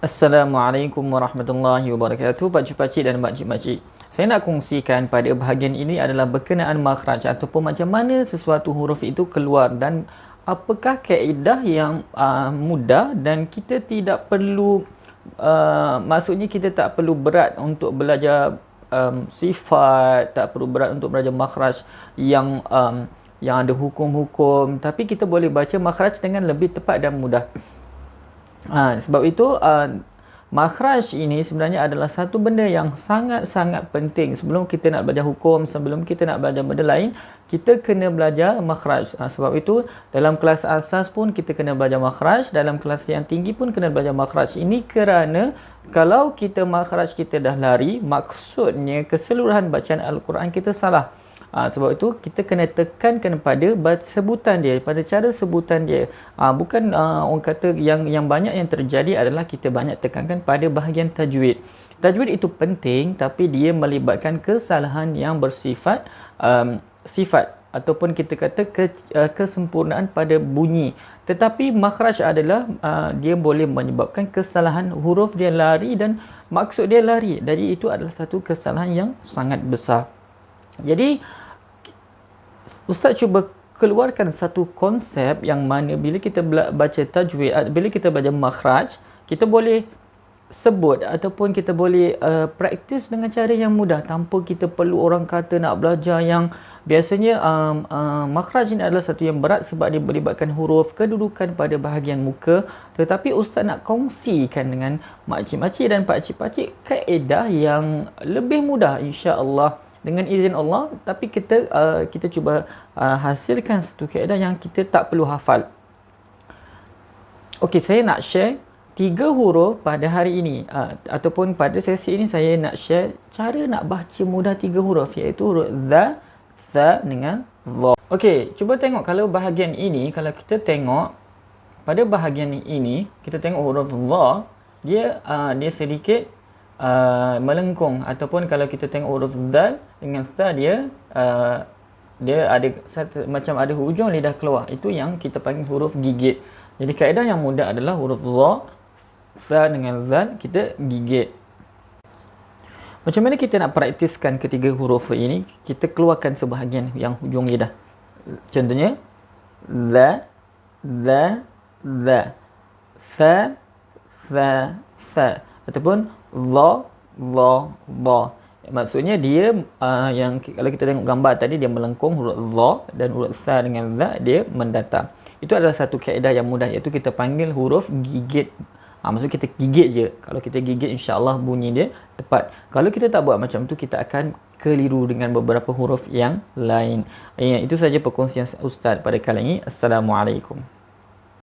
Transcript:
Assalamualaikum warahmatullahi wabarakatuh, pakcik-pakcik dan makcik-makcik. Saya nak kongsikan pada bahagian ini adalah berkenaan makhraj ataupun macam mana sesuatu huruf itu keluar dan apakah kaedah yang mudah dan kita tidak perlu maksudnya kita tak perlu berat untuk belajar sifat, tak perlu berat untuk belajar makhraj yang ada hukum-hukum, tapi kita boleh baca makhraj dengan lebih tepat dan mudah. Sebab itu makhraj ini sebenarnya adalah satu benda yang sangat-sangat penting. Sebelum kita nak belajar hukum, sebelum kita nak belajar benda lain, kita kena belajar makhraj. Sebab itu dalam kelas asas pun kita kena belajar makhraj, dalam kelas yang tinggi pun kena belajar makhraj. Ini kerana kalau kita makhraj kita dah lari, maksudnya keseluruhan bacaan Al-Quran kita salah. Sebab itu kita kena tekankan pada sebutan dia, pada cara sebutan dia. Bukan orang kata yang banyak yang terjadi adalah kita banyak tekankan pada bahagian tajwid. Tajwid itu penting tapi dia melibatkan kesalahan yang bersifat sifat ataupun kita kata kesempurnaan pada bunyi. Tetapi makhraj adalah dia boleh menyebabkan kesalahan huruf dia lari dan maksud dia lari. Jadi itu adalah satu kesalahan yang sangat besar. Jadi Ustaz cuba keluarkan satu konsep yang mana bila kita baca tajwid, bila kita baca makhraj, kita boleh sebut ataupun kita boleh praktis dengan cara yang mudah tanpa kita perlu orang kata nak belajar yang biasanya makhraj ini adalah satu yang berat sebab dia melibatkan huruf, kedudukan pada bahagian muka. Tetapi Ustaz nak kongsikan dengan makcik-makcik dan pakcik-pakcik kaedah yang lebih mudah insya-Allah dengan izin Allah, tapi kita cuba hasilkan satu kaedah yang kita tak perlu hafal. Okey, saya nak share 3 huruf pada hari ini ataupun pada sesi ini saya nak share cara nak baca mudah 3 huruf, iaitu huruf za, tha dengan dha. Okey, cuba tengok kalau bahagian ini, kalau kita tengok pada bahagian ini, kita tengok huruf dha, dia sedikit melengkung, ataupun kalau kita tengok huruf dal dengan tha dia ada macam ada hujung lidah keluar. Itu yang kita panggil huruf gigit. Jadi kaedah yang mudah adalah huruf dha, tha dengan zal kita gigit. Macam mana kita nak praktiskan ketiga huruf ini? Kita keluarkan sebahagian yang hujung lidah. Contohnya za, za, za, tha, tha, tha, ataupun dha, dha, dha. Maksudnya dia yang kalau kita tengok gambar tadi, dia melengkung huruf dha, dan huruf tha dengan za dia mendatar. Itu adalah satu kaedah yang mudah, iaitu kita panggil huruf gigit. Maksud kita gigit je. Kalau kita gigit, insya-Allah bunyi dia tepat. Kalau kita tak buat macam tu, kita akan keliru dengan beberapa huruf yang lain. Itu saja perkongsian Ustaz pada kali ini. Assalamualaikum.